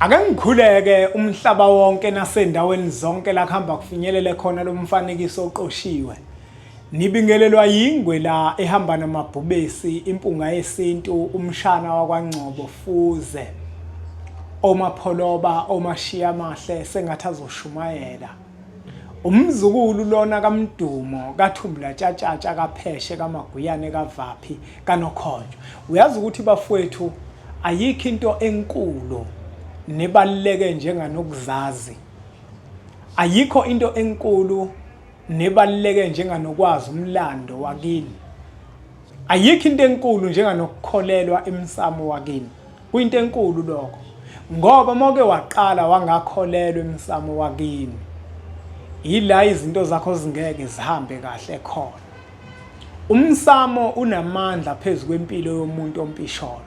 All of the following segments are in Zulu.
Ake ngikhuleke umhlaba wonke nasendaweni zonke la kuhamba kufinyelele khona lo mfanekiso oqoshiwe. Nibingelelwa yingwe la ehamba namabhubesi, impunga yesintu, umshana wakwaNgcobo Fuze. Omapholoba, omashiya mahle sengathi azoshumayela. Umzukulu lona kaMdumo, kaThumbula Tshatatsha, kaPheshe, kaMaguyane, kaVaphi, kaNokhonjo. Uyazi ukuthi bafowethu ayikho into enkulu nebaluleke njenganokuzazi. Ayikho into enkulu nebaluleke njenganokwazi umlando wakini. Ayikho into enkulu njenganokukholelwa emsamo wakini. Kuyinto enkulu lokho. Ngoba moke waqala wangakholelwa emsamo wakini, ila izinto zakho zingeke zihambe kahle khona. Umsamo unamandla phezulu kwempilo yomuntu ompisholo.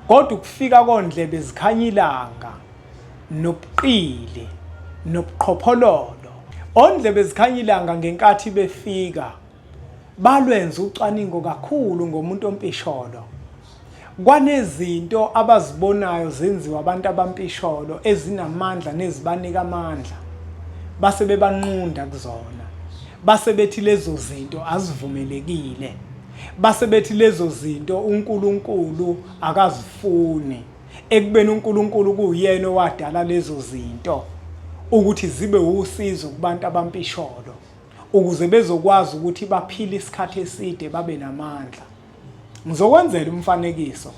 Kodwa ukufika kondlebe zikhanya ilanga nobuqili nobuqhophololo. Ondlebe zikhanya ilanga ngenkathi befika balwenza ucwaningo kakhulu ngomuntu ompisholo. Kwanezinto abazibonayo zenziwa abantu abampisholo ezinamandla nezibanika amandla. Base bebanqunda kuzona. Base bethi lezo zinto azivumelekile. Base bethi lezo zinto uNkulunkulu akazifuni. Ekubeni uNkulunkulu kuyena owadala lezo zinto ukuthi zibe usizo kubantu abampisholo, ukuze bezokwazi ukuthi baphile isikhathi eside babe namandla. Ngizokwenzela umfanekiso.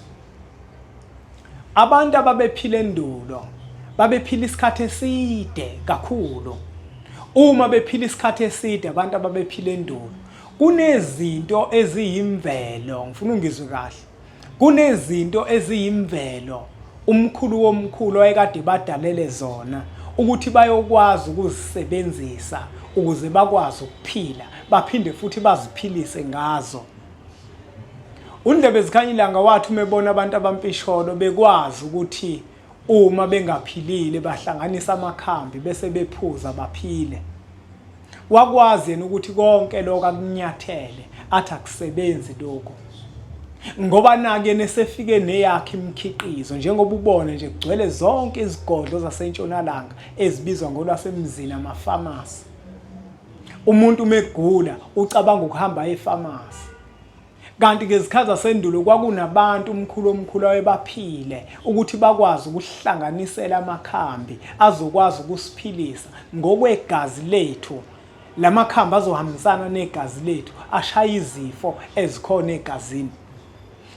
Abantu ababephila endulo babephila isikhathi eside kakhulu. Uma bephila isikhathi eside abantu ababephila endulo, kunezinto eziyimvelo, ngifuna ungizwe kahle. Kunezinto eziyimvelo umkhulu womkhulu ayekade badalele zona ukuthi bayokwazi ukuzisebenzisa ukuze bakwazi ukuphila, baphinde futhi baziphilise ngazo. Undlebe zikhanya ilanga wathi umebona abantu abampisholo bekwazi ukuthi uma bengaphilile bahlanganisa amakhambi bese bephuza baphile. Wakwazi yena ukuthi konke lokho akunyathele athi akusebenzi lokho. Ngoba nake nesefike neyakhe imikhiqizo, njengoba ubone nje kugcwele zonke izigodlo zasentshonalanga ezibizwa ngolwasemzini amafamasi. Umuntu megula ucabanga ukuhamba efamasi. Kanti ngezikhathi zasendulo kwakunabantu umkhulu omkhulu ayebaphile ukuthi bakwazi ukuhlanganisela amakhambi azokwazi ukusiphilisa ngokwegazi lethu. Lamakhambi azohambisana negazi lethu ashaya izifo ezikhona egazini.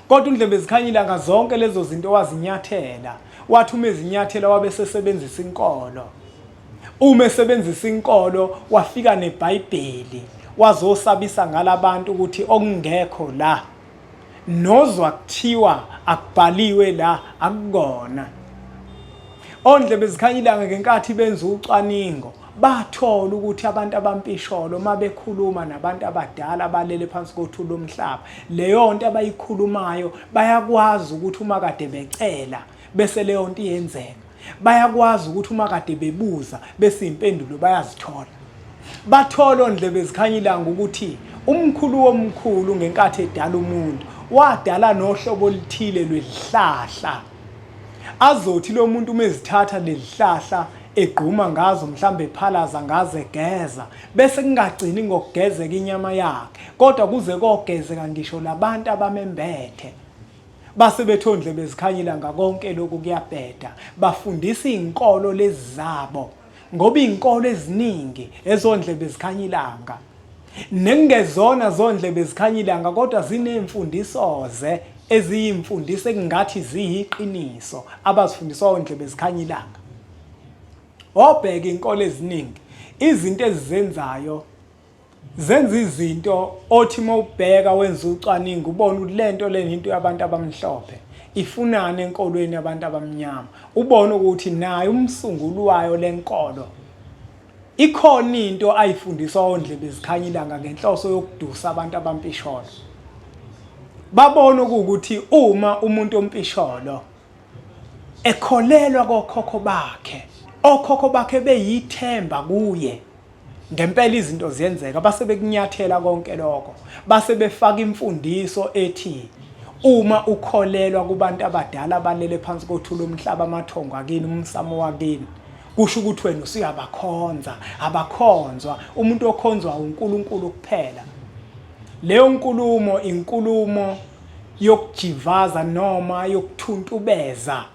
Kodwa undlebe zikhanya ilanga zonke lezo zinto wazinyathela. Wathi uma ezinyathela wabe sesebenzisa inkolo. Uma esebenzisa inkolo wafika neBhayibheli wazosabisa ngalabantu ukuthi okungekho la nozwa kuthiwa akubhaliwe la akukona. Ondlebe zikhanya ilanga ngenkathi benza ucwaningo bathola ukuthi abantu abampisholo mabekhuluma nabantu abadala balele phansi kothuli lomhlaba, leyo nto abayikhulumayo bayakwazi ukuthi uma kade becela bese leyo nto iyenzeka. Bayakwazi ukuthi uma kade bebuza bese impendulo bayazithola. Bathola ondlebe zikhanya ilanga ukuthi umkhulu womkhulu ngenkathi edala umuntu wadala nohlobo oluthile lwezihlahla. Azothi lo muntu umezithatha lezihlahla egquma ngazo mhlambe ephalaza ngazo egeza bese kungagcini ngokugezeka inyama yakhe, kodwa kuze kogezeka ngisho labantu abamembethe. Base bethondlebe zikhanya ilanga konke lokhu kuyabheda, bafundisa izinkolo lezi zabo ngoba izinkolo eziningi ezondlebe zikhanya ilanga nengezona zondlebe zikhanya ilanga kodwa zinemfundiso eziyimfundiso ekungathi ziyiqiniso abazifundiswa ondlebe zikhanya ilanga. Obheka inkolo eziningi, izinto ezizenzayo zenza izinto othi mawubheka wenza ucwaningo ubone ukuthi lento lena into yabantu abamhlophe ifunana enkolweni yabantu abamnyama. Ubone ukuthi naye umsunguli wayo lenkolo ikhona into ayifundiswa ondlebe zikhanya ilanga ngenhloso yokudusa abantu abampisholo. Babona ukuthi uma umuntu ompisholo ekholelwa kokhokho bakhe, okhokho bakhe beyithemba kuye, ngempela izinto ziyenzeka. Base bekunyathela konke lokho, base befaka imfundiso ethi uma ukholelwa kubantu abadala abalele phansi kothula umhlaba amathongo akini umsamo wakini kusho ukuthi wena usuyabakhonza abakhonzwa umuntu okhonzwa uNkulunkulu kuphela. Leyo nkulumo inkulumo yokujivaza noma yokuthuntubeza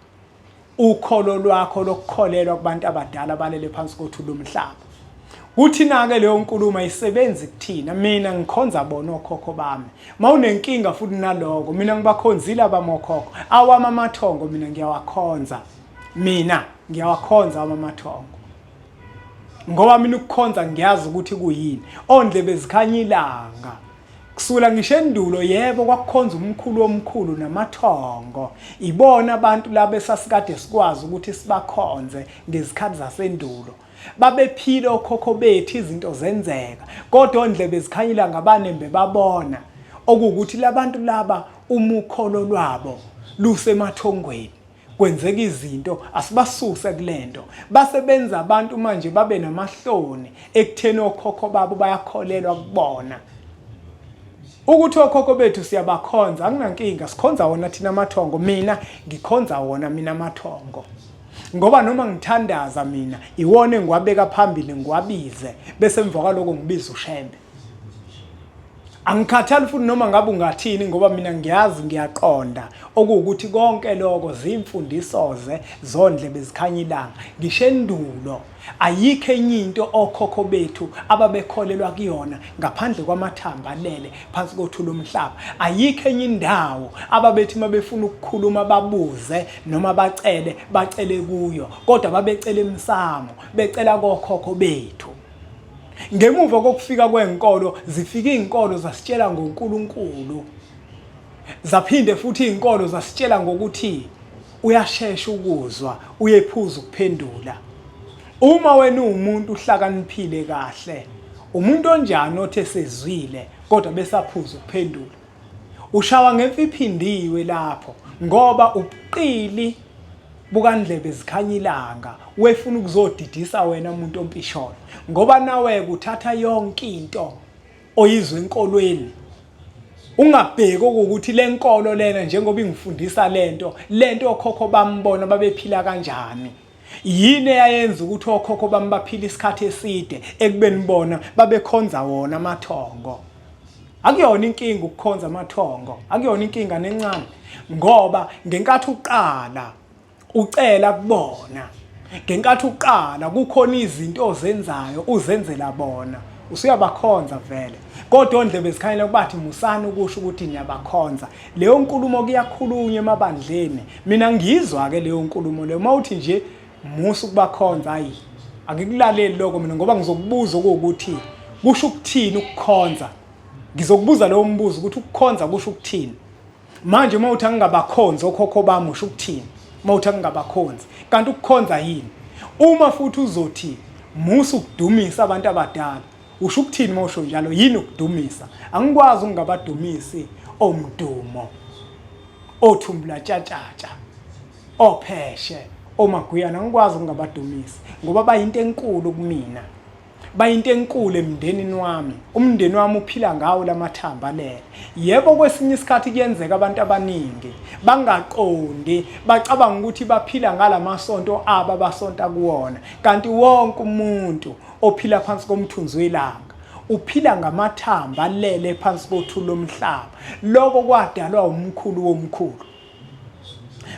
ukholo lwakho lokukholelwa kubantu abadala abalele phansi kothula umhlaba. Kuthina ke leyo nkulumo ayisebenzi kuthina. Mina ngikhonza bona okhokho bami. Mawunenkinga futhi naloko mina ngibakhonzile abamokhokho. Awami amathongo mina ngiyawakhonza. Mina ngiyawakhonza amathongo. Ngoba mina ukukhonza ngiyazi ukuthi kuyini. Ondlebe zikhanya ilanga. Kusula ngisho endulo yebo kwakukhonza umkhulu omkhulu namathongo. Ibona abantu laba esasikade sikwazi ukuthi sibakhonze ngezikhathi zasendulo. Babephila okhokho bethu izinto zenzeka kodwa ondlebe zikhanyila ngabanembe babona okuwukuthi labantu laba umukholo lwabo lusemathongweni kwenzeka izinto asibasuse kulento basebenza abantu manje babe namahloni ekutheni okhokho babo bayakholelwa kubona ukuthi okhokho bethu siyabakhonza akunankinga sikhonza wona thina amathongo mina ngikhonza wona mina amathongo ngoba noma ngithandaza mina iwone ngiwabeka phambili ngiwabize bese emva kwaloko ngibiza uShembe. Angikhathali futhi noma ngabe ungathini ngoba mina ngiyazi ngiyaqonda okuwukuthi konke lokho zimfundisoze zondlebe zikhanya ilanga ngisho endulo ayikho enye into okhokho bethu ababekholelwa kuyona ngaphandle kwamathamba alele phansi kothula umhlaba. Ayikho enye indawo ababethi mabefuna ukukhuluma babuze noma bacele kuyo kodwa babecela emsamo becela kokhokho bethu. Ngemuva kokufika kwenkolo zifika izinkolo zasitshela ngoNkulunkulu. Zaphinde futhi izinkolo zasitshela ngokuthi uyashesha ukuzwa uyephuza ukuphendula. Uma wena umuntu uhlakaniphile kahle umuntu onjani othe sezwile kodwa besaphuza ukuphendula. Ushawa ngemfiphindiwe lapho ngoba ubuqili bukandlebe zikhanya ilanga wefuna ukuzodidisa wena umuntu ompisholo ngoba nawe kuthatha yonke into oyizwe enkolweni ungabheki ukuthi lenkolo lena njengoba ingifundisa lento okhokho bambona babephila kanjani yini eyayenza ukuthi okhokho bami baphila isikhathi eside ekubeni bona babekhonza wona amathongo. Akuyona inkinga ukukhonza amathongo akuyona inkinga nencane ngoba ngenkathi uqala ucela kubona ngenkathi uqala kukhona izinto ozenzayo uzenzela bona usuyabakhonza vele kodwa ondlebe zikhanyela kubathi musana ukusho ukuthi niyabakhonza. Leyo nkulumo kuyakhulunywa emabandleni mina ngizwa ke leyo nkulumo leyo mawuthi nje musu kubakhonza hayi angikulaleli lokho mina ngoba ngizokubuza ukuthi kusho ukuthini ukukhonza. Ngizokubuza leyo mbuzo ukuthi ukukhonza kusho ukuthini. Manje mawuthi angingabakhonza okhokho bami usho ukuthini mawuthi angingabakhonzi kanti ukukhonza yini. Uma futhi uzothi musu ukudumisa abantu abadala usho ukuthini mawusho njalo yini ukudumisa. Angikwazi ukungabadumisi omdumo othumbula tshatatsha opheshe omaguyana angikwazi ukungabadumisi ngoba bayinto enkulu kumina bayinto enkulu emndenini wami. Umndeni wami uphila ngawo lamathamba lele. Yebo kwesinye isikhathi kuyenzeka abantu abaningi bangaqondi bacabanga ukuthi baphila ngalamasonto aba basonta kuwona kanti wonke umuntu ophila phansi komthunzi welanga uphila ngamathamba alele phansi kothula lomhlaba lokho kwadalwa umkhulu womkhulu.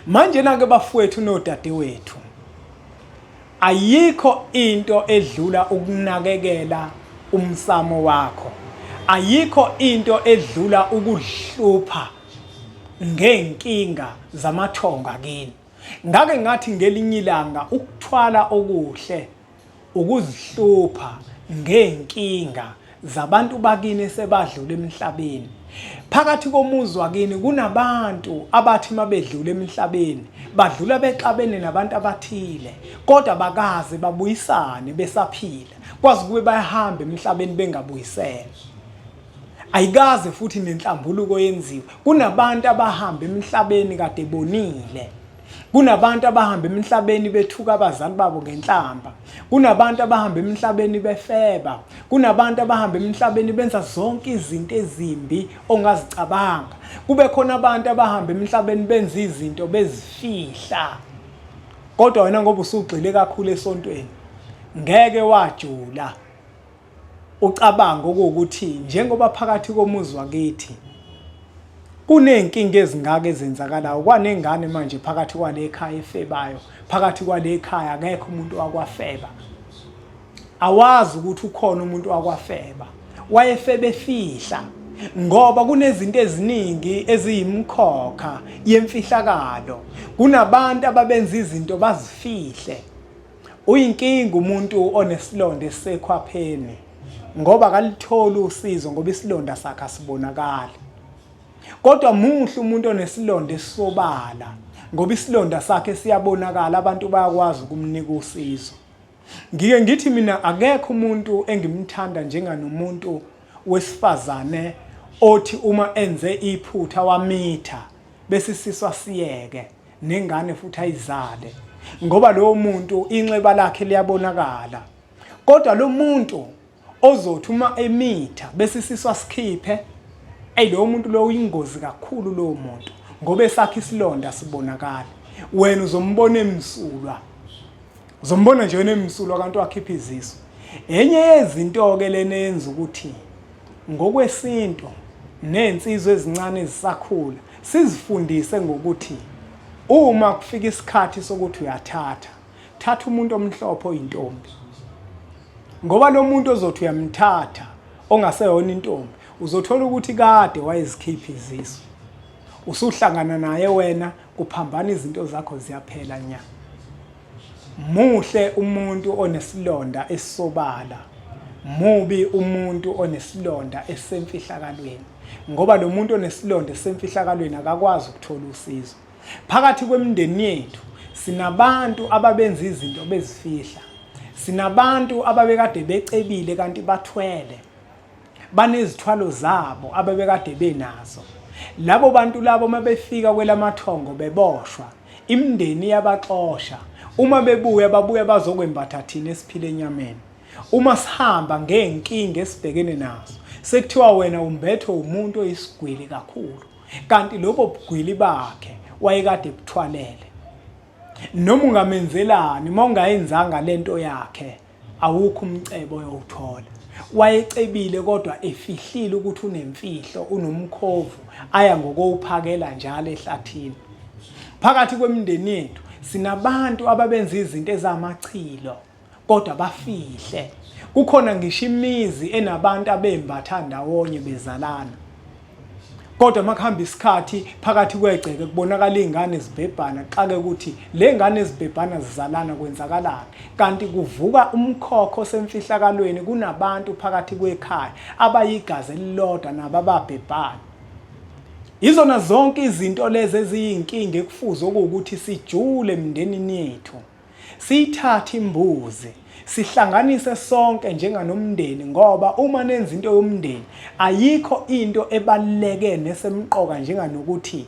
Manje nake bafowethu nodadewethu ayikho into edlula ukunakekela umsamo wakho. Ayikho into edlula ukudhlupha ngenkinga zamathongo akini. Ngake ngathi ngelinye ilanga ukuthwala okuhle ukuzihlupha ngenkinga zabantu bakini sebadlula emhlabeni. Phakathi komuzi wakini kunabantu abathi mabedlula emhlabeni badlula bexabene nabantu abathile kodwa bakaze babuyisane besaphila kwazi kube bayahambe emhlabeni bengabuyisene. Ayikaze futhi nenhlambuluko yenziwe. Kunabantu abahamba emhlabeni kade bonile Kunabantu abahamba emhlabeni bethuka abazali babo ngenhlamba. Kunabantu abahamba emhlabeni befeba. Kunabantu abahamba emhlabeni benza zonke izinto ezimbi ongazicabanga. Kube khona abantu abahamba emhlabeni benza izinto bezifihla. Kodwa wena ngoba usugxile kakhulu esontweni, ngeke wajula. Ucabanga ukuthi njengoba phakathi komuzi wakithi kunenkinga ezingaka ezenzakalayo, kwanengane manje phakathi kwale ekhaya efebayo, phakathi kwale ekhaya akekho umuntu wakwafeba. Awazi ukuthi ukhona umuntu wakwafeba, wayefebe efihla ngoba kunezinto eziningi eziyimkhokha yemfihlakalo. Kunabantu ababenza izinto bazifihle. Uyinkinga umuntu onesilonda esisekhwapheni ngoba akalitholi usizo ngoba isilonda sakhe asibonakali. Kodwa muhle umuntu onesilonda esisobala ngoba isilonda sakhe siyabonakala, abantu bayakwazi ukumnika usizo. Ngike ngithi mina akekho umuntu engimthanda njenganomuntu wesifazane othi uma enze iphutha wamitha bese siswa siyeke nengane futhi ayizale, ngoba lowo muntu inxeba lakhe liyabonakala. Kodwa lo muntu ozothi uma emitha bese siswa sikhiphe, lowo muntu lo uyingozi kakhulu lowo muntu ngoba esakhe isilonda sibonakala. Wena uzombona emsulwa, uzombona nje wena emsulwa kanti wakhipha izisu. Enye yezinto ke lena yenza ukuthi ngokwesintu nensizwe ezincane ezisakhula sizifundise ngokuthi uma kufika isikhathi sokuthi thatha umuntu omhlophe oyintombi, ngoba lo muntu ozothi uyamthatha ongaseyona intombi uzothola ukuthi kade wayezikhipha izisu. Usuhlangana naye wena kuphambana izinto zakho ziyaphela nya. Muhle umuntu onesilonda esisobala, mubi umuntu onesilonda esemfihlakalweni, ngoba lo muntu onesilonda esemfihlakalweni akakwazi ukuthola usizo. Phakathi kwemindeni yethu sinabantu ababenza izinto bezifihla. Sinabantu ababekade becebile kanti bathwele, banezithwalo zabo ababekade benazo. Labo bantu labo mabefika kwelamathongo beboshwa, imindeni yabaxosha. Uma bebuya babuya bazokwembatha thina esiphile enyameni. Uma sihamba ngenkinga esibhekene nazo sekuthiwa wena umbetho umuntu oyisigwili kakhulu, kanti lobo bugwili bakhe wayekade buthwalele. Noma ungamenzelani uma ungayenzanga lento yakhe awukho umcebo oyowuthola. Wayecebile kodwa efihlile ukuthi unemfihlo, unomkhovu aya ngokowuphakela njalo ehlathini. Phakathi kwemindeni yethu sinabantu ababenza izinto ezamachilo kodwa bafihle. Kukhona ngisho imizi enabantu abembatha ndawonye bezalana, kodwa makuhamba isikhathi phakathi kwegceke kubonakala izingane zibhebhana, xake ukuthi le ngane ezibhebhana zizalana kwenzakalani, kanti kuvuka umkhokho osemfihlakalweni. Kunabantu phakathi kwekhaya abayigazi elilodwa nabo ababhebhana. Izona zonke izinto lezi eziyinkinga ekufuze ukuthi sijule emindenini yethu. Siyithathe imbuzi sihlanganise sonke njenganomndeni, ngoba uma nenza into yomndeni ayikho into ebaluleke nesemqoka njenganokuthi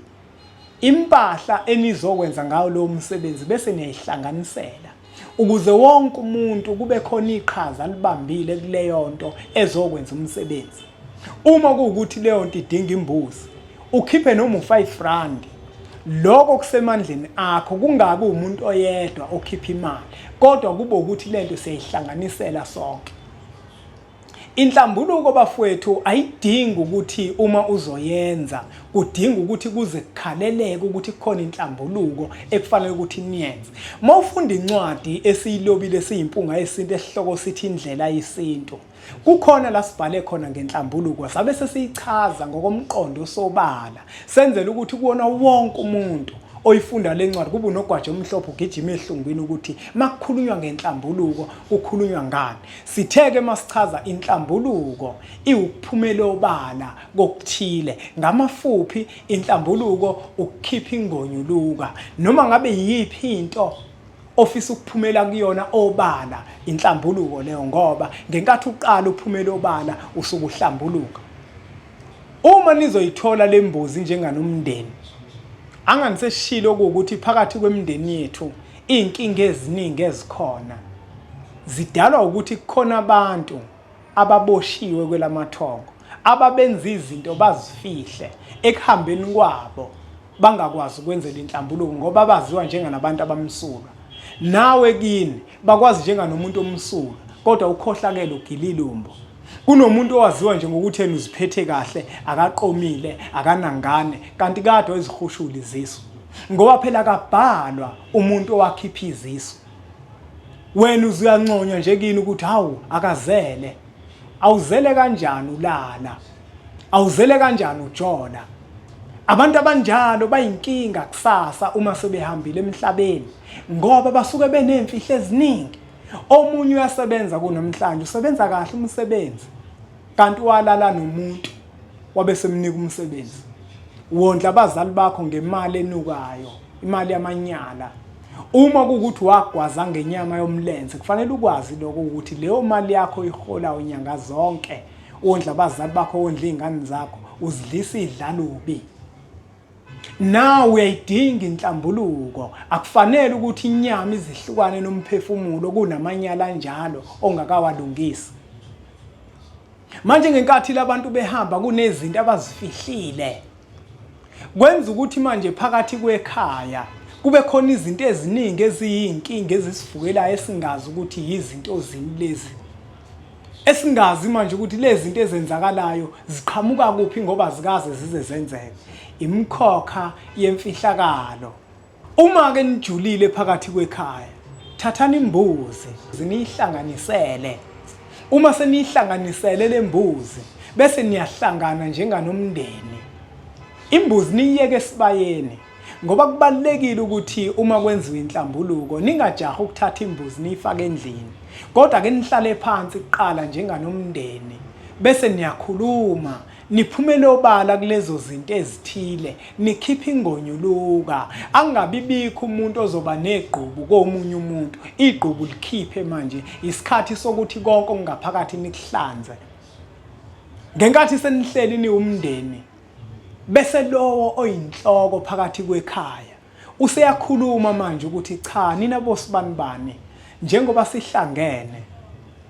impahla enizokwenza ngayo lo msebenzi bese niyihlanganisela ukuze wonke umuntu kube khona iqhaza libambile kuleyo nto ezokwenza umsebenzi. Uma kuwukuthi leyo nto idinga imbuzi, ukhiphe noma u5 rand, lokho kusemandleni akho, kungabi umuntu oyedwa okhipha imali, kodwa kube ukuthi lento siyihlanganisela sonke. Inhlambuluko bafowethu ayidingi ukuthi uma uzoyenza kudinga ukuthi kuze kukhaleleke ukuthi kukhona inhlambuluko ekufanele ukuthi niyenze. Mawufunda incwadi esiyilobile esiyimpunga yesintu esihloko sithi indlela yesintu, kukhona la sibhale khona ngenhlambuluko sabe sesiyichaza ngokomqondo osobala, senzele ukuthi kuona wonke umuntu oyifunda lencwadi kube unogwaja omhlophe ugijima ehlungwini ukuthi makukhulunywa ngenhlambuluko kukhulunywa ngani. Sitheke masichaza inhlambuluko iwukuphumela obala kokuthile, ngamafuphi inhlambuluko ukukhipha ingonyuluka. Noma ngabe yiphi into ofisa ukuphumela kuyona obala, inhlambuluko leyo, ngoba ngenkathi uqala uphumela obala usuke uhlambuluka. Uma nizoyithola lembuzi njenganomndeni, anganiseshilo ukuthi phakathi kwemindeni yethu inkinga eziningi ezikhona zidalwa ukuthi kukhona abantu ababoshiwe kwelamathongo ababenza izinto bazifihle ekuhambeni kwabo bangakwazi ukwenzela inhlambuluko ngoba baziwa njenganabantu abamsulwa. Nawe kini bakwazi njenganomuntu omsulwa kodwa ukhohlakele ugililumbo. Kunomuntu owaziwa nje ngokuthi yena uziphethe kahle, akaqomile, akanangane, kanti kade wezihushula izisu. Ngoba phela kabhalwa umuntu owakhipha izisu. Wena uzuyanconywa nje kini ukuthi hawu akazele. Awuzele kanjani ulala? Awuzele kanjani uJona? Abantu abanjalo bayinkinga kusasa uma sebehambile emhlabeni ngoba basuke benemfihlo eziningi. Omunye uyasebenza kunomhlanje, usebenza kahle umsebenzi. Kanti walala nomuntu wabe semnika umsebenzi. Wondla abazali bakho ngemali enukayo, imali yamanyala. Uma kuukuthi wagwaza ngenyama yomlenze, kufanele ukwazi lokho ukuthi leyo mali yakho ihola unyanga zonke. Wondla abazali bakho, wondla izingane zakho, uzidlisa idlalubi. Nawe uyayidinga inhlambuluko. Akufanele ukuthi inyama izihlukane nomphefumulo kunamanyala njalo ongakawalungisi. Manje ngenkathi labantu behamba kunezinto abazifihlile. Kwenza ukuthi manje phakathi kwekhaya kube khona izinto eziningi eziyinkinga ezisivukela esingazi ukuthi yizinto zini lezi. Esingazi manje ukuthi lezi zinto ezenzakalayo ziqhamuka kuphi ngoba zikaze zize zenzeke. Imkhokha yemfihlakalo. Uma ke nijulile phakathi kwekhaya, thathani imbuzi zinihlanganisele. Uma senihlanganisele lembuzi bese niyahlangana njenganomndeni. Imbuzi niyeke esibayeni ngoba kubalekile ukuthi uma kwenziwa inhlambuluko ningajaha ukuthatha imbuzi niyifake endlini. Kodwa ke nihlale phansi kuqala njenganomndeni bese niyakhuluma, niphumele obala kulezo zinto ezithile, nikhipha ingonyuluka. Angabibikho umuntu ozoba negqubu komunye umuntu. Igqubu likhiphe manje isikhathi sokuthi konke okungaphakathi nikuhlanze. Ngenkathi senihleli ni umndeni bese lowo oyinhloko phakathi kwekhaya useyakhuluma manje ukuthi cha nina bosibanibani njengoba sihlangene.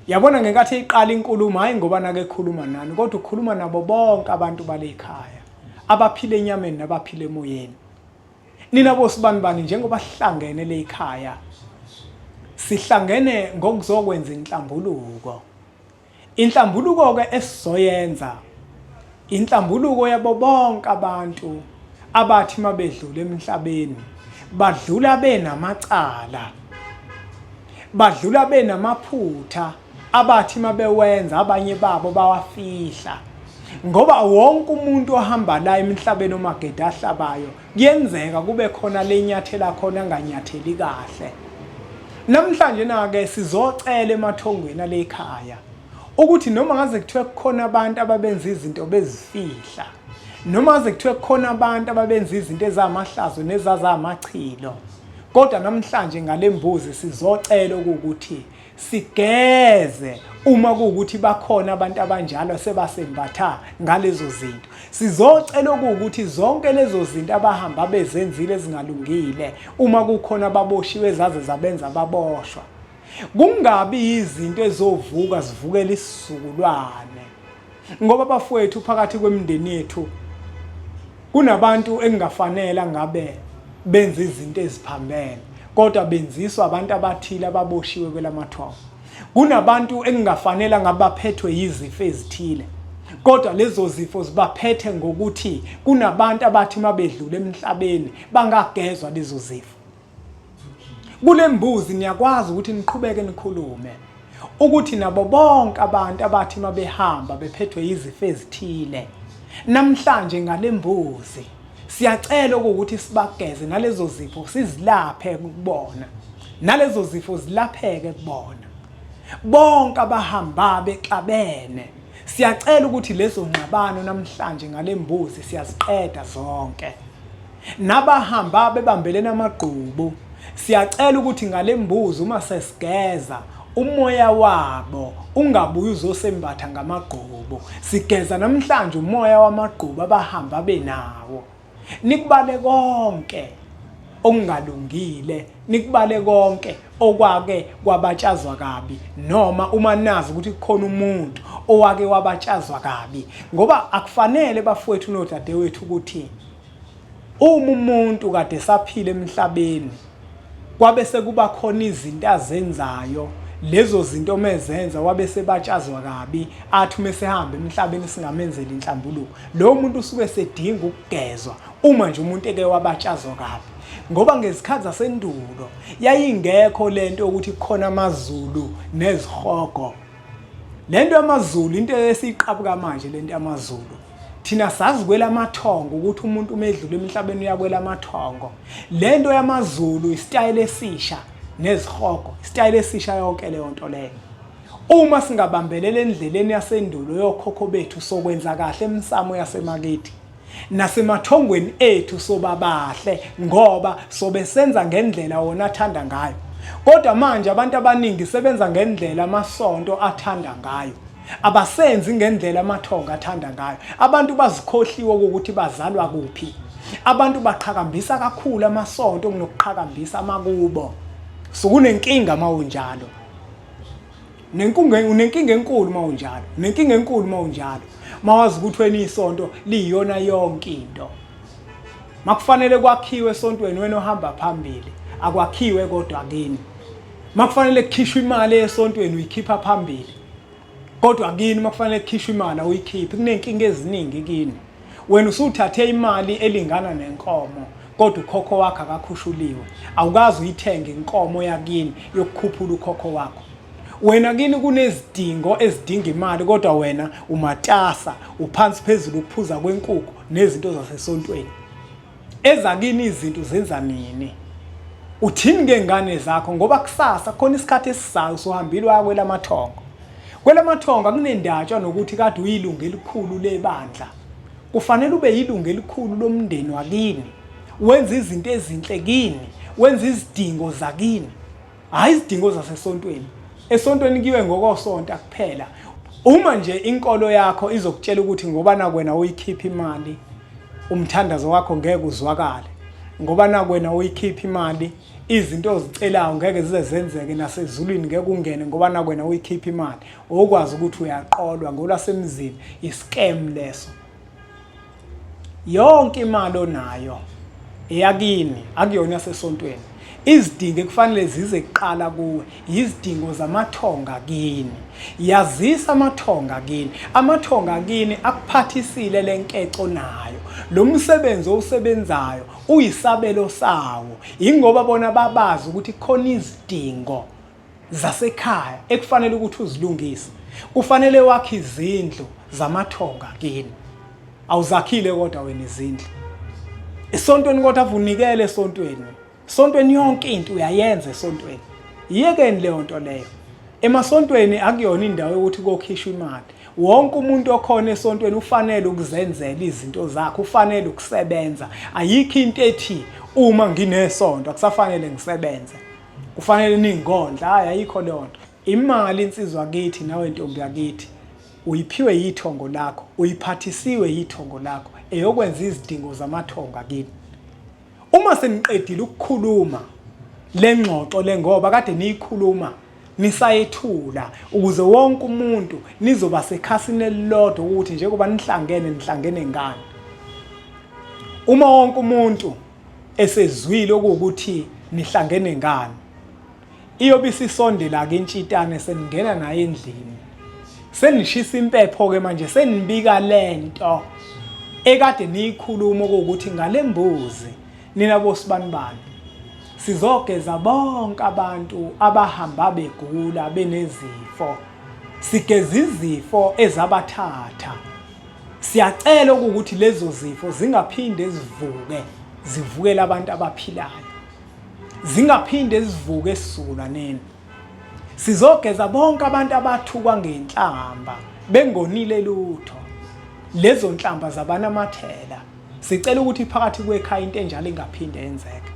Yabona ngenkathi iqala inkulumo hayi ngoba nake ekhuluma nani kodwa ukhuluma nabo bonke abantu bale ekhaya abaphile enyameni nabaphile emoyeni. Nina bosibanibani njengoba sihlangene le ekhaya sihlangene ngokuzokwenza inhlambuluko. Inhlambuluko ke esizoyenza inhlambuluko yabo bonke abantu abathi mabedlula emhlabeni badlula benamacala, badlula benamaphutha abathi mabewenza abanye babo bawafihla. Ngoba wonke umuntu ohamba la emhlabeni omageda ahlabayo kuyenzeka kube khona lenyathela khona anganyatheli kahle. Namhlanje nake sizocela emathongweni ale ekhaya ukuthi noma ngaze kuthiwe kukhona abantu ababenza izinto bezifihla, noma ngaze kuthiwe kukhona abantu ababenza izinto ezamahlazo nezazamachilo, kodwa namhlanje ngale mbuzi sizocela ukuthi sigeze uma kuukuthi bakhona abantu abanjalo sebasembatha ngalezo zinto. Sizocela ukuthi zonke lezo zinto abahamba bezenzile ezingalungile uma kukhona ababoshiwe zaze zabenza baboshwa. Kungabi izinto ezovuka zivukela isizukulwane. Ngoba bafowethu phakathi kwemindeni yethu kunabantu engafanele ngabe benza izinto eziphambene kodwa benziswa abantu abathile ababoshiwe kwelamathongo. Kunabantu engafanele ngabaphethwe yizifo ezithile kodwa lezo zifo zibaphethe ngokuthi kunabantu abathi mabedlula emhlabeni bangagezwa lezo zifo. Kule mbuzi niyakwazi ukuthi niqhubeke nikhulume ukuthi nabo bonke abantu abathi mabehamba bephethwe yizifo ezithile namhlanje ngale mbuzi siyacela ukuthi sibageze nalezo zifo sizilaphe kubona, nalezo zifo zilapheke kubona. Bonke abahamba bexabene siyacela ukuthi lezo ngxabano namhlanje ngale mbuzi siyaziqeda zonke. Nabahamba bebambelena amagqubu siyacela ukuthi ngale mbuzi uma sesigeza umoya wabo ungabuyi uzosembatha ngamagqubu. Sigeza namhlanje umoya wamagqubu abahamba benawo. nikubale konke okungalungile, nikubale konke okwake kwabatshazwa kabi, noma uma nazi ukuthi kukhona umuntu owake wabatshazwa kabi. Ngoba akufanele bafowethu nodadewethu ukuthi uma umuntu kade saphila emhlabeni kwabe sekuba khona izinto azenzayo, lezo zinto mezenza wabe sebatshazwa kabi, athi mesehamba emhlabeni singamenzeli inhlambuluko, lo muntu usuke sedinga ukugezwa uma nje umuntu eke wabatshazwa kabi. Ngoba ngezikhathi zasendulo yayingekho lento ukuthi kukhona amaZulu nezihogo. Lento yamaZulu into esiyiqhabuka manje, lento yamaZulu thina sazi kwelamathongo ukuthi umuntu umedlule emhlabeni uyakwela amathongo. Lento yamaZulu isitayile esisha nezihogo, isitayile esisha yonke leyo nto leyo. Uma singabambelela endleleni yasendulo yokhokho bethu sokwenza kahle emsamo yasemakithi, nasemathongweni ethu sobabahle, ngoba sobe senza ngendlela wona athanda ngayo. Kodwa manje abantu abaningi sebenza ngendlela amasonto athanda ngayo, abasenzi ngendlela amathongo athanda ngayo. Abantu bazikhohliwe ukuthi bazalwa kuphi. Abantu baqhakambisa kakhulu amasonto kunokuqhakambisa amakubo. Sokunenkinga mawunjalo. Unenkinga enkulu mawunjalo. Unenkinga enkulu mawunjalo. Mawazi ukuthi wena isonto liyona yonke into. Makufanele kwakhiwe esontweni wena ohamba phambili, akwakhiwe kodwa kini. Makufanele kukhishwe imali esontweni uyikhipha phambili, kodwa kini makufanele kukhishwe imali uyikhiphe. Kunenkinga eziningi kini. Wena usuthathe imali elingana nenkomo, kodwa ukhokho wakhe akakhushuliwe. Awukazi uyithenge inkomo yakini yokukhuphula ukhokho wakho. Wena kini kunezidingo ezidinga imali, kodwa wena umatasa, uphansi phezulu ukuphuza kwenkukhu nezinto zasesontweni. Ezakini izinto zenza nini? Uthini ngengane zakho? Ngoba kusasa khona isikhathi esizayo sohambile wakwela amathongo. Kwelamathongo akunendatshwa nokuthi kade uyilunga elikhulu lebandla. Kufanele ube yilunga elikhulu lomndeni wakini. Wenza izinto ezinhle kini, wenza izidingo zakini, hayi izidingo zasesontweni. Esontweni kiwe ngokosonto kuphela. Uma nje inkolo yakho izokutshela ukuthi ngoba nakwena uyikhipha imali, umthandazo wakho ngeke uzwakale. Ngoba nakwena uyikhipha imali, izinto ozicelayo ngeke zize zenzeke nasezulwini ngeke ungene ngoba nakwena uyikhipha imali. Okwazi ukuthi uyaqolwa ngolasemzini, iscam leso. Yonke imali onayo eyakini akuyona yasesontweni. Izidingo ekufanele zize kuqala kuwe izidingo zamathonga kini. Yazisa amathonga kini. Amathonga kini akuphathisile lenkeco nayo. Lo msebenzi owusebenzayo uyisabelo sawo. Ingoba bona babazi ukuthi khona izidingo zasekhaya ekufanele ukuthi uzilungise. Kufanele wakhe izindlu zamathonga kini. Awuzakhile kodwa wena izindlu. Esontweni kodwa avunikele esontweni. Sontweni yonke into uyayenza esontweni. Yiyekeni leyo nto leyo. Emasontweni akuyona indawo yokuthi kokhishwe imali. Wonke umuntu okhona esontweni ufanele ukuzenzela izinto zakhe, ufanele ukusebenza. Ayikho into ethi uma nginesonto akusafanele ngisebenze. Kufanele ningondla, hayi ayikho leyo nto. Imali insizwa kithi nawe ntombi yakithi uyiphiwe yithongo lakho, uyiphathisiwe yithongo lakho eyokwenza izidingo zamathongo akini. Uma seniqedile ukukhuluma lengxoxo lengoba kade niyikhuluma nisayethula ukuze wonke umuntu nizoba sekhasini elilodwa ukuthi njengoba nihlangene ngani. Uma wonke umuntu esezwile ukuthi nihlangene ngani, iyobe isisondela ke intshitane seningena naye endlini. Senishisa impepho ke manje senibika lento ekade niyikhuluma ukuthi ngalembuzi nina bosibanibani sizogeza bonke abantu abahamba begula benezifo. Sigeza izifo ezabathatha. Siyacela ukuthi lezo zifo zingaphinde zivukele abantu abaphilayo. Zingaphinde zivuke esizukulwaneni. Sizogeza bonke abantu abathukwa ngenhlamba bengonile lutho. Lezo nhlamba zabanamathela. Sicela ukuthi phakathi kwekhaya into enjalo ingaphinde yenzeke.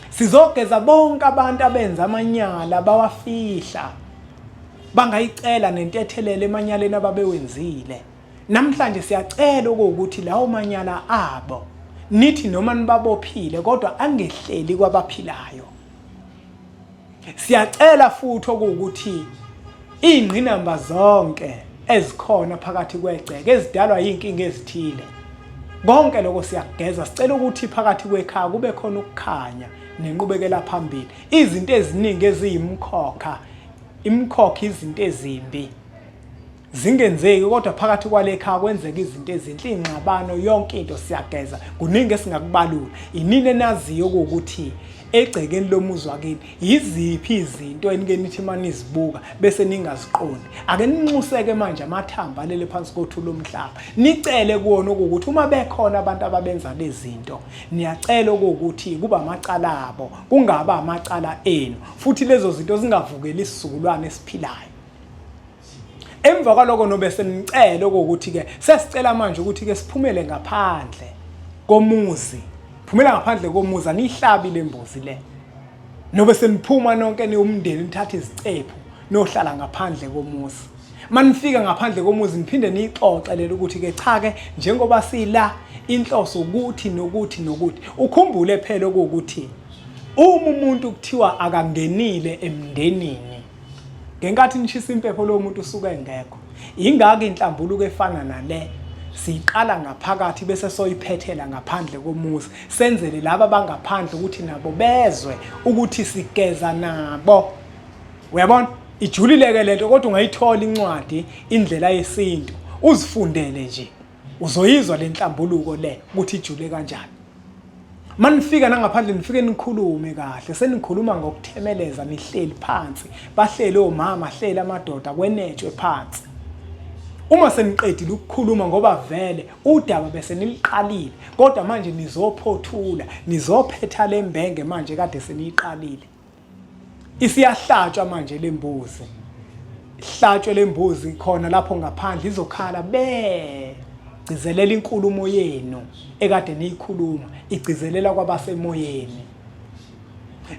Sizogeza bonke abantu abenza amanyala bawafihla. Bangayicela nentethelele emanyaleni ababewenzile. Namhlanje siyacela ukuthi lawo manyala abo nithi noma nibabophile kodwa angehleli kwabaphilayo. Siyacela futhi ukuthi ingqinamba zonke ezikhona phakathi kwegceke ezidalwa yinkinga ezithile, konke lokho siyageza, sicela ukuthi phakathi kwekhaya kube khona ukukhanya nenqubekela phambili. Izinto eziningi eziyimkhokha, imkhokha izinto ezimbi zingenzeki, kodwa phakathi kwale khaya kwenzeka izinto ezinhle, ingxabano, yonke into siyageza. Kuningi esingakubalula. Inini enaziyo ukuthi egcekeni lomuzi wakini yiziphi izinto enike nithi manizibuka bese ningaziqondi. Ake ninxuseke manje amathamba alele phansi kothula lomhlaba, nicele kuona ukuthi uma bekhona abantu ababenza lezi zinto, niyacela ukuthi kuba amacala abo, kungaba amacala enu, futhi lezo zinto zingavukeli isizukulwane esiphilayo. Emva kwaloko nobe senicela ukuthi ke sesicela manje ukuthi ke siphumele ngaphandle komuzi. Phumela ngaphandle komuzi, anihlabi lembuzi le. Nobe seniphuma nonke niumndeni nithatha izicephu nohlala ngaphandle komuzi. Manifika ngaphandle komuzi niphinde nixoxelele ukuthi ke cha ke njengoba sila inhloso ukuthi nokuthi nokuthi. Ukhumbule phela ukuthi uma umuntu kuthiwa akangenile emndenini, ngenkathi nishisa impepho lo muntu usuke engekho. Ingaka inhlambuluko efana nale siqala ngaphakathi bese soyiphethela ngaphandle komuzi, senzele laba bangaphandle ukuthi nabo bezwe ukuthi sigeza nabo. Uyabona? Ijulileke lento, kodwa ungayithola incwadi indlela yesintu, uzifundele nje, uzoyizwa lenhlambuluko le ukuthi ijule kanjani. Manifika nangaphandle nifike nikhulume kahle, senikhuluma ngokuthemeleza, nihleli phansi, bahleli omama, hleli amadoda, kwenetshwe phansi. Uma seniqedile ukukhuluma ngoba vele udaba bese niliqalile, kodwa manje nizophothula, nizophetha lembenge manje kade seniyiqalile. Isiyahlatshwa manje lembuzi. Ihlatshwe lembuzi khona lapho ngaphandle izokhala gcizelela inkulumo yenu ekade niyikhuluma, igcizelela kwabasemoyeni.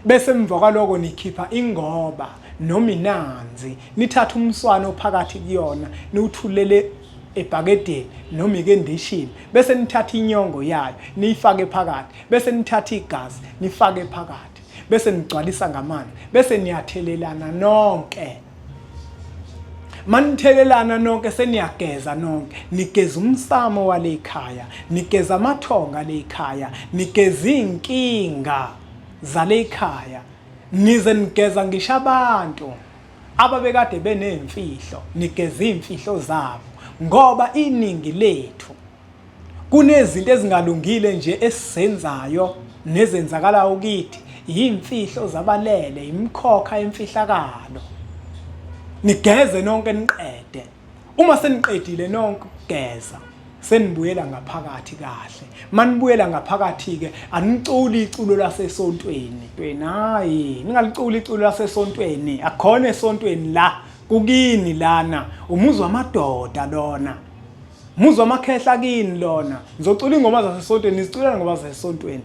Bese emva kwaloko nikhipha ingoba noma inanzi, nithatha umswane phakathi kuyona, niwuthulele ebhakedeni noma ikendishini, bese nithatha inyongo yayo niyifake phakathi, bese nithatha igazi nifake phakathi, bese nigcwalisa ngamanzi, bese niyathelelana nonke. Manithelelana nonke seniyageza nonke, nigeza umsamo wale ekhaya, nigeza amathonga le ekhaya, nigeza inkinga zale ekhaya, nize nigeza ngisho abantu ababekade benemfihlo, nigeza imfihlo zabo, ngoba iningi lethu kunezinto ezingalungile nje esizenzayo nezenzakalayo kithi, imfihlo zabalele, imkhokha emfihlakalo. Nigeze nonke niqede. Uma seniqedile nonke ukugeza, senibuyela ngaphakathi kahle. Manibuyela ngaphakathi ke aniculi iculo lasesontweni. Hayi, ningaliculi iculo lasesontweni. Akhona esontweni la kukini lana, umuzi wamadoda lona. Umuzi wamakhehla kini lona. Ngizocula ingoma zasesontweni, nizicula ngoba zasesontweni.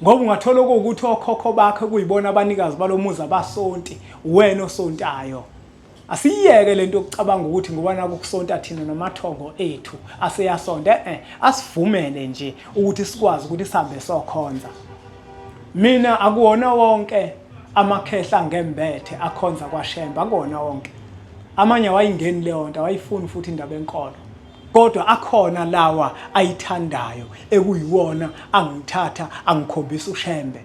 Ngoba ungathola ukuthi okhokho bakhe kuyibona abanikazi balomuzi abasonti, wena osontayo. Asiyeke lento yokucabanga ukuthi ngoba naku kusonta thina namathongo ethu aseyasonda, asivumele nje ukuthi sikwazi ukuthi sihambe sokhonza. Mina akuwona wonke amakhehla ngembethe akhonza kwaShembe, akuwona wonke. Amanye wayingeni leyo nto, wayifuna futhi indaba enkolo. Kodwa akhona lawa ayithandayo ekuyiwona angithatha angikhombisa uShembe.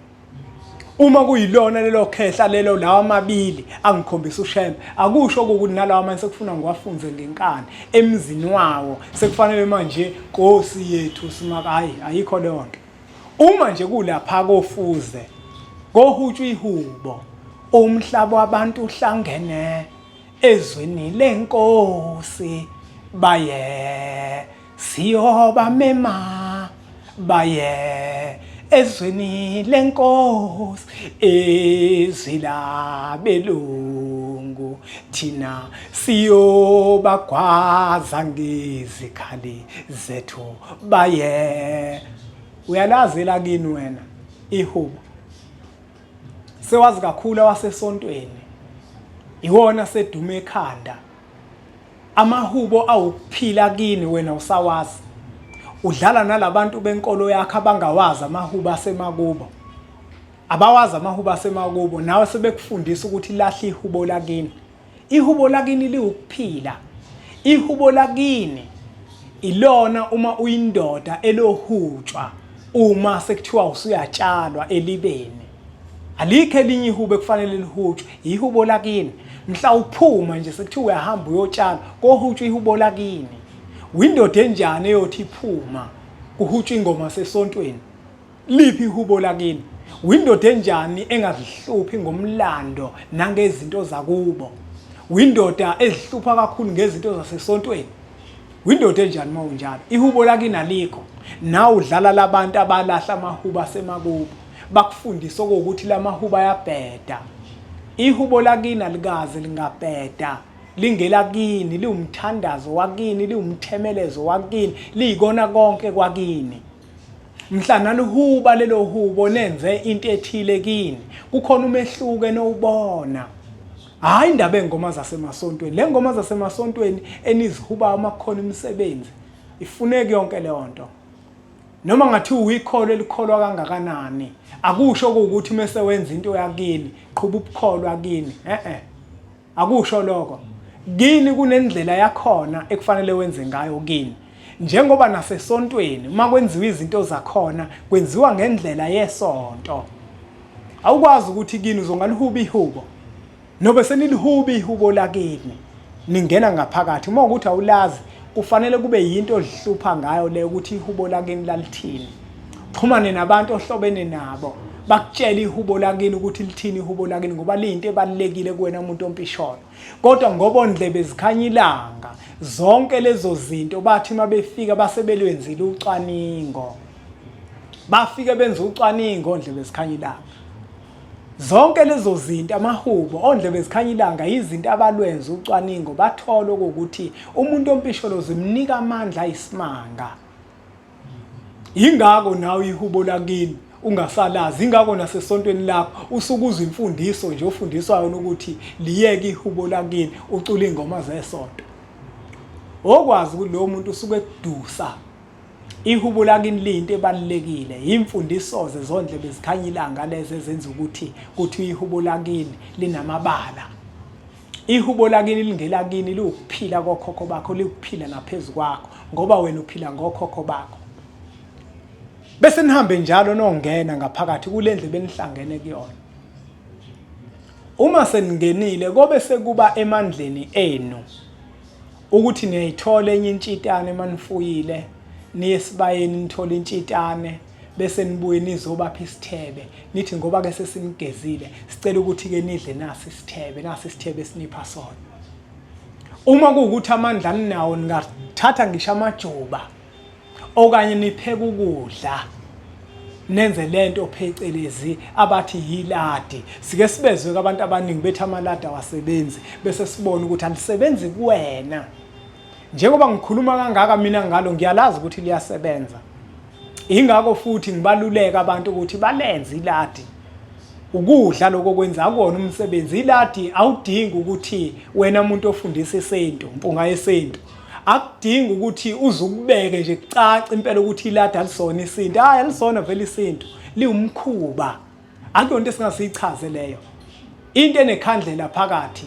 Uma kuyilona lelo khehla lelo lawa amabili angikhombisa uShembe, akusho ukuthi nalawa manje sekufuna ngiwafunze ngenkani emzini wawo, sekufanele manje Nkosi yethu simakayi, ayikho leyo nto. Uma nje kulapha kofuze kohutshwa ihubo, umhlaba wabantu uhlangene ezweni lenkosi, baye siyoba mema, baye ezweni lenkosi, ezilabelungu, thina siyobagwaza ngezikhali zethu, baye. Uyalazi la kini wena ihubo? Sewazi kakhulu wasesontweni, iwona sedume ekhanda. Amahubo awukuphila kini wena usawazi. udlala nalabantu benkolo yakhe abangawazi amahubo asemakubo. Abawazi amahubo asemakubo nawe sebekufundisa ukuthi lahla ihubo lakini. Ihubo lakini liwukuphila. Ihubo lakini ilona uma uyindoda elohutshwa uma sekuthiwa usuyatshalwa elibeni. Alikho elinye ihubo ekufanele lihutshwe, ihubo lakini. Mhla uphuma nje sekuthiwa uyahamba uyotshala, kohutshwa ihubo lakini. Windoda enjani eyothi iphuma kuhutshwa ingoma sesontweni? Liphi ihubo lakini? Windoda enjani engazihluphi ngomlando nangezinto zakubo? Windoda ezihlupha kakhulu ngezinto zasesontweni? Windoda enjani mawunjalo? Ihubo lakini alikho. Nawe udlala labantu abalahla amahubo asemakubo. Bakufundisa ukuthi lamahubo ayabheda. Ihubo lakini alikaze lingabheda. Lingelakini, liwumthandazo wakini, liwumthemelezo wakini, liyikona konke kwakini. Mhla naluhuba lelo hubo nenze into ethile kini, kukhona umehluko enowubona. Hayi indaba engoma zasemasontweni. Le ngoma zasemasontweni enizihuba amakhona imisebenzi ifuneki yonke le nto. Noma ngathi uyikholo elikholwa kangakanani, akusho ukuthi mase wenza into yakini qhuba ubukholwa kini. Akusho lokho. Kini kunendlela yakhona ekufanele wenze ngayo kini. Njengoba nasesontweni uma kwenziwa izinto zakhona kwenziwa ngendlela yesonto. Awukwazi ukuthi kini uzongalihuba ihubo. Nobe senilihuba ihubo lakini ningena ngaphakathi. Uma ukuthi awulazi kufanele kube yinto olihlupha ngayo le ukuthi ihubo lakini lalithini. Xhumane nabantu ohlobene nabo bakutshela ihubo lakini ukuthi lithini ihubo lakini ngoba liyinto ebalekile kuwena umuntu ompisholo. Kodwa ngoba ondlebe zikhanya ilanga zonke lezo zinto bathi mabefika basebelwenzile ucwaningo. Bafike benza ucwaningo ondlebe zikhanya ilanga. Zonke lezo zinto amahubo ondlebe zikhanya ilanga izinto abalwenza ucwaningo bathola ukuthi umuntu ompisholo zimnika amandla ayisimanga. Ingakho nawe ihubo lakini ungasalazi, ingakho nasesontweni lakho usukuzwa imfundiso nje ofundiswayo ukuthi liyeke ihubo lakini ucula ingoma zesonto. Okwazi ukuthi lo muntu usuke edusa. Ihubo lakini liyinto ebalekile, imfundiso zezondlebe zikhanya ilanga lezi ezenza ukuthi ihubo lakini linamabala. Ihubo lakini lingelakini liwukuphila kokhokho bakho, liwukuphila naphezulu kwakho ngoba wena uphila ngokhokho bakho. Bese nihambe njalo nongena ngaphakathi kule ndlebe enihlangene kuyona. Uma seningenile kobe sekuba emandleni enu ukuthi niyayithola enye intshitane manifuyile, niye esibayeni nithola intshitane bese nibuye nizobapha isithebe. Nithi ngoba ke sesinigezile sicela ukuthi ke nidle nasi isithebe sinipha sona. Uma kuwukuthi amandla ninawo ningathatha ngisho amajuba okanye nipheke ukudla nenze lento phecelezi abathi yiladi. Sike sibezwe abantu abaningi bethi amaladi awasebenzi bese sibona ukuthi alisebenzi kuwena. Njengoba ngikhuluma kangaka mina ngalo ngiyalazi ukuthi liyasebenza. Ingakho futhi ngibaluleka abantu ukuthi balenze iladi. Ukudla lokho kwenza akona umsebenzi. Iladi awudingi ukuthi wena umuntu ofundisa isinto, mpunga yesinto, akudingi ukuthi uzukubeke nje kucaca impela ukuthi iladi alisona isinto. Hayi alisona vele isinto, liwumkhuba. Akuyonto esingasichaze leyo. Into enekhandlela phakathi.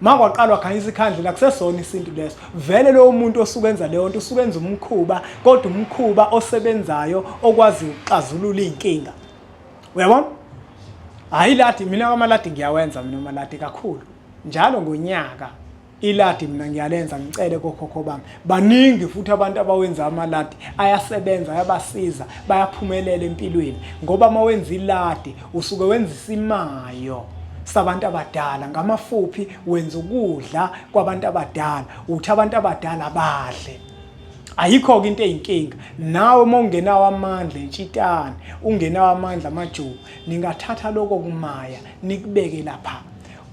Makwaqalwa khanyisa ikhandlela kusesona isinto leso. Vele lo muntu osukenza leyo nto usukenza umkhuba, kodwa umkhuba osebenzayo okwazi ukuxazulula inkinga. Uyabona? Hayi iladi mina amaladi ngiyawenza mina amaladi kakhulu. Njalo ngonyaka iladi mina ngiyalenza ngicele kokhokho bami. Baningi futhi abantu abawenza amaladi ayasebenza ayabasiza bayaphumelela empilweni ngoba mawenza iladi usuke wenza isimayo sabantu abadala. Ngamafuphi wenza ukudla kwabantu abadala uthi abantu abadala badle. Ayikho ke into eyinkinga. Nawe mongenawo amandla entshitane, ungenawo amandla amajuba, ningathatha lokho kumaya nikubeke lapha.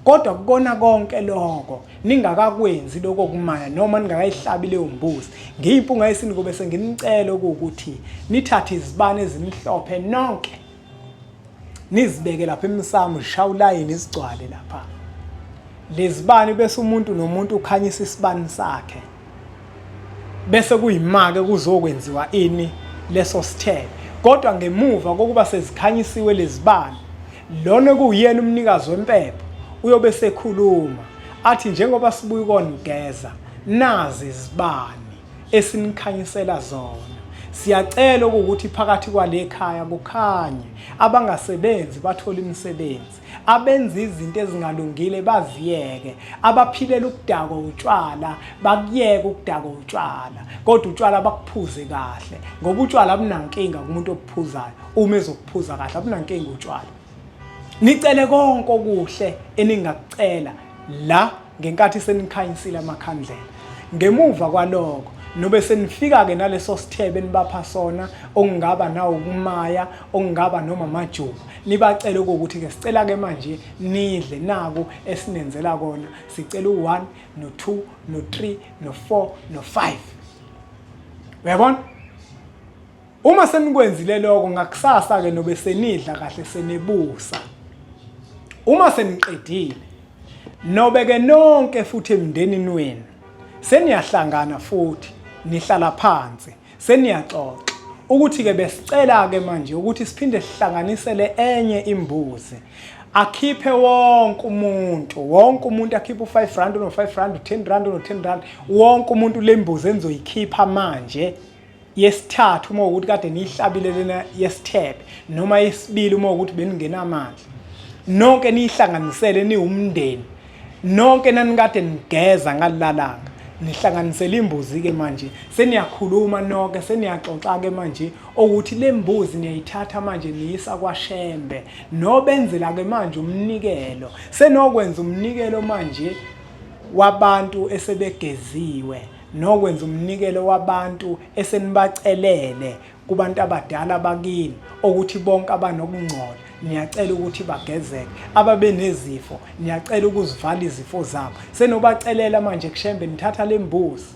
Kodwa kukona konke lokho ningakakwenzi lokho kumaya noma ningakayihlabi leyo mbuzi, ngiyimpunga yesini kube senginicela ukuthi nithathe izibane ezimhlophe nonke nizibeke lapha emsamo zishawulayini izigcwale lapha. Lezibani bese umuntu nomuntu ukhanyisa isibani sakhe. bese kuyimake kuzokwenziwa ini leso sithebe. Kodwa ngemuva kokuba sezikhanyisiwe lezibani, lona kuyena umnikazi wempepho uyobe sekhuluma athi njengoba sibuye ukonigeza nazi izibani esinikhanyisela zona. Siyacela ukuthi phakathi kwale khaya kukhanye, abangasebenzi bathola imisebenzi, abenza izinto ezingalungile baziyeke, abaphilela ukudakwa utshwala bakuyeke ukudakwa utshwala, kodwa utshwala bakuphuze kahle ngoba utshwala abunankinga kumuntu ophuzayo. Uma ezokuphuza kahle abunankinga utshwala. Nicele konke okuhle eningakucela la ngenkathi senikhanyisile amakhandlela. Ngemuva kwalokho nobe senifika ke naleso sithebe nibapha sona okungaba nawo ukumaya, okungaba noma amajuba, nibacela ukuthi ke sicela ke manje nidle naku esinenzela kona. Sicela u1 no2 no3 no4 no5. Uyabona? Uma senikwenzile lokho ngakusasa ke nobe senidla kahle senebusa. Uma seniqedile nobe ke nonke futhi emndenini wenu seniyahlangana futhi nihlala phansi seniyaxoxa ukuthi ke besicela ke manje ukuthi siphinde sihlanganisele enye imbuzi, akhiphe wonke umuntu akhiphe u5 rand no5 rand, u10 rand no10 rand, wonke umuntu lembuzi enizoyikhipha manje yesithathu uma ukuthi kade niyihlabile lena yesithebe, noma yesibili uma ukuthi beningenamandla, nonke niyihlanganisele niwumndeni, nonke nanikade nigeza ngalilalanga nihlanganisele imbuzi ke manje. Seniyakhuluma nonke, seniyaxoxa ke manje ukuthi lembuzi niyayithatha manje niyisa kwaShembe, nobenzela ke manje umnikelo. Senokwenza umnikelo manje wabantu esebegeziwe, nokwenza umnikelo wabantu esenibacelele kubantu abadala bakini ukuthi bonke abanokungcola niyacela ukuthi bagezeke, ababe nezifo niyacela ukuzivala izifo zabo. Senobacelela manje kuShembe nithatha lembuzi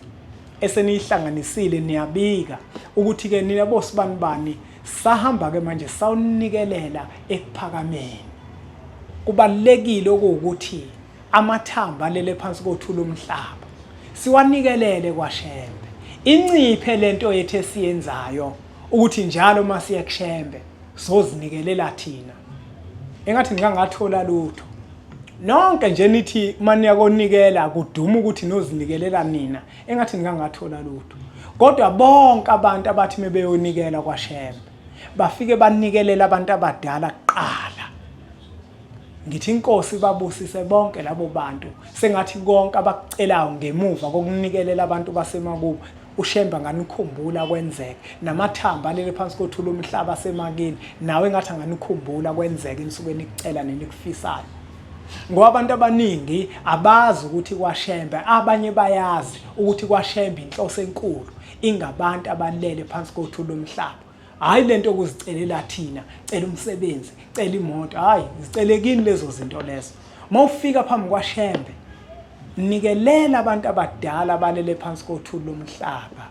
eseniyihlanganisile niyabika ukuthi ke nina bosibani bani sahamba ke manje sawunikelela ekuphakameni. Kubalekile ukuthi amathamba alele phansi kothula umhlaba siwanikelele kwaShembe. Inciphe lento yethu esiyenzayo ukuthi njalo masiye kuShembe sozinikelela thina. Engathi ngingathola lutho. Nonke nje nithi maniyakonikela kuduma ukuthi nozinikelela nina. Engathi ngingathola lutho. Kodwa bonke abantu abathi mebeyonikela kwaShembe bafike banikelela abantu abadala kuqala. Ngithi inkosi babusise bonke labo bantu. Sengathi konke abakucelayo ngemuva kokunikelela abantu basemakubo uShembe nganikhumbula kwenzeke, namathamba alele phansi kothula umhlaba semakini nawe ngathi nganikhumbula kwenzeke insuku enikucela nenikufisayo. Ngoba abantu abaningi abazi ukuthi kwaShembe, abanye bayazi ukuthi kwaShembe inhloso enkulu ingabantu abalele phansi kothula umhlaba. Hayi lento okuzicelela thina, cela umsebenzi, cela imoto, hayi zicelekini lezo zinto lezo. Mawufika phambi kwaShembe nikelela abantu abadala balele phansi kothula lomhlaba,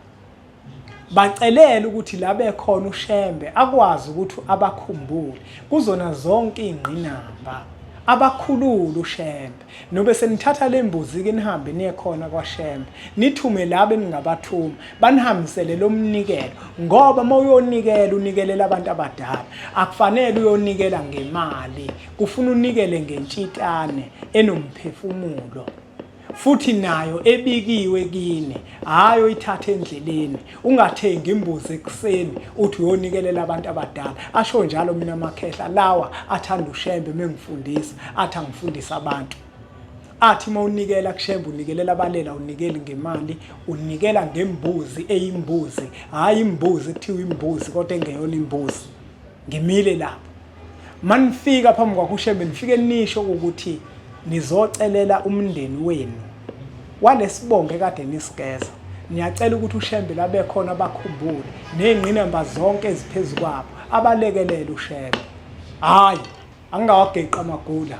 bacelela ukuthi la bekhona uShembe akwazi ukuthi abakhumbule kuzona zonke ingqinamba, abakhulula uShembe. Nobe senithatha lembuzi ke nihambe niye khona kwaShembe, nithume labo eningabathuma banihambisele lo mnikelo, ngoba mawuyonikela unikelela abantu abadala akufanele uyonikela ngemali, kufuna unikele ngentshitane enomphefumulo futhi nayo ebikiwe kini, hayi oyithatha endleleni. Ungathengi imbuzi ekseni uthi uyonikelela abantu abadala. Asho njalo mina amakhehla lawa athanda uShembe mengifundisa, athi angifundisa abantu. Athi mawunikela kuShembe unikelela abalela, unikeli ngemali, unikela ngembuzi eyimbuzi, hayi imbuzi kuthiwa imbuzi kodwa engeyona imbuzi. Ngimile lapho. Manifika phambi kwakuShembe nifike nisho ukuthi nizocelela umndeni wenu walesibonge kade nisigeza. Niyacela ukuthi uShembe labe khona bakhumbule nezingqinamba zonke eziphezulu kwabo, abalekelele uShembe. Hayi angingawageqa amagula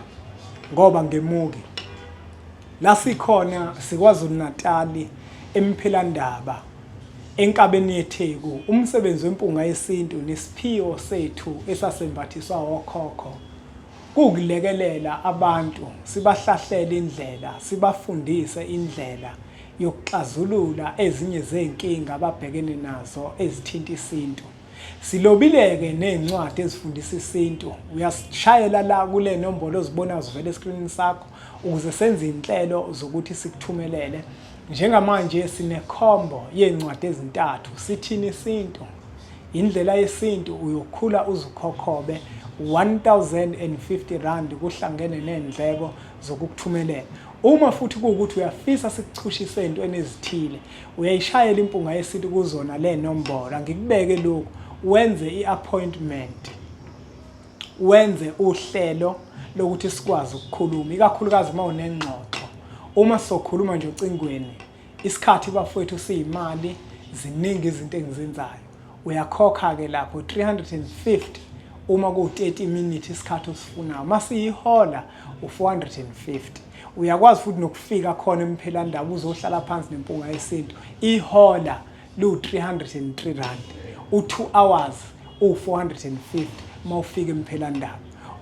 ngoba ngemuki la sikhona siKwaZulu Natali eMphelandaba enkabeni yeTheku. Umsebenzi wempunga yesintu nesiphiwo sethu esasembathiswa okhokho kukulekelela abantu, sibahlahlela indlela, sibafundise indlela yokuxazulula ezinye zeinkinga ababhekene nazo ezithinta isintu. Silobileke nezincwadi ezifundisa isintu. Uyashayela la kule nombolo ozibona zivela escreenini sakho ukuze senze inhlelo zokuthi sikuthumelele. Njengamanje sinekhombo yezincwadi ezintathu. Sithini isintu? Indlela yesintu uyokhula uzukhokhobe 1050 rand kuhlangene nezindleko zokukuthumelela. Uma futhi kuukuthi uyafisa sikuchushiswe entweni ezithile, uyayishayela impunga yesintu kuzona le nombolo. Ngikubeke lokho wenze iappointment. Wenze uhlelo lokuthi sikwazi ukukhuluma, ikakhulukazi mawunengxoxo. Uma sokhuluma nje ucingweni, isikhathi bafowethu siyimali, ziningi izinto engizenzayo. Uyakhokha ke lapho 350 uma ku30 minutes isikhathi osifunayo. Masiyihola u450. Uyakwazi futhi nokufika khona emphelandaba uzohlala phansi nempunga yesintu. Ihola lu303 rand. U2 hours u450 mawufika emphelandaba.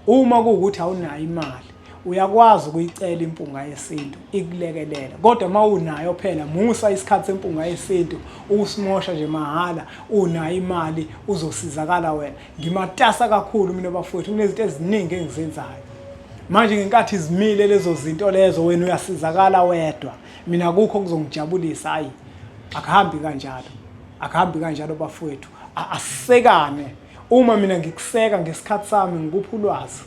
Uma kuukuthi awunayo imali, uyakwazi ukuyicela impunga yesintu ikulekelela. Kodwa mawunayo phela musa isikhathi sempunga yesintu usimosha nje mahala, unayo imali uzosizakala wena. Ngimatasa kakhulu mina bafowethu, kunezinto eziningi engizenzayo. Manje ngenkathi izimile lezo zinto lezo wena uyasizakala wedwa. Mina kukho kuzongijabulisa hayi. Akuhambi kanjalo. Akuhambi kanjalo bafowethu. Asisekane. Uma mina ngikuseka ngesikhathi sami ngikupha ulwazi,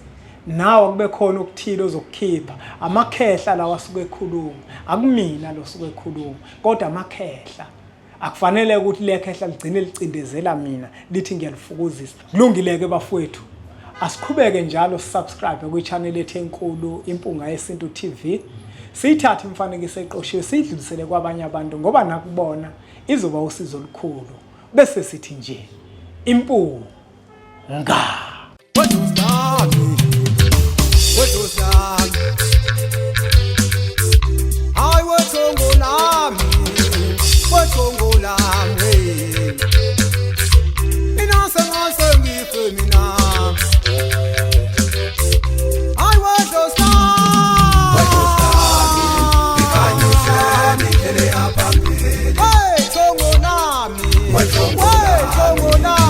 nawe kube khona okuthile ozokukhipha. Amakhehla lawa asuke ekhuluma. Akumina lo suke ekhuluma, kodwa amakhehla. Akufanele ukuthi lekhehla ligcine licindezela mina lithi ngiyalifukuzisa. Kulungileke bafowethu. Asiqhubeke njalo subscribe kwi-channel ethu enkulu Impunga Yesintu TV. Siyithathe imfanekiso eqoshiwe sidlulisele kwabanye abantu ngoba nakubona izoba usizo olukhulu. Bese sithi nje impunga. Hey, Tongo Nami.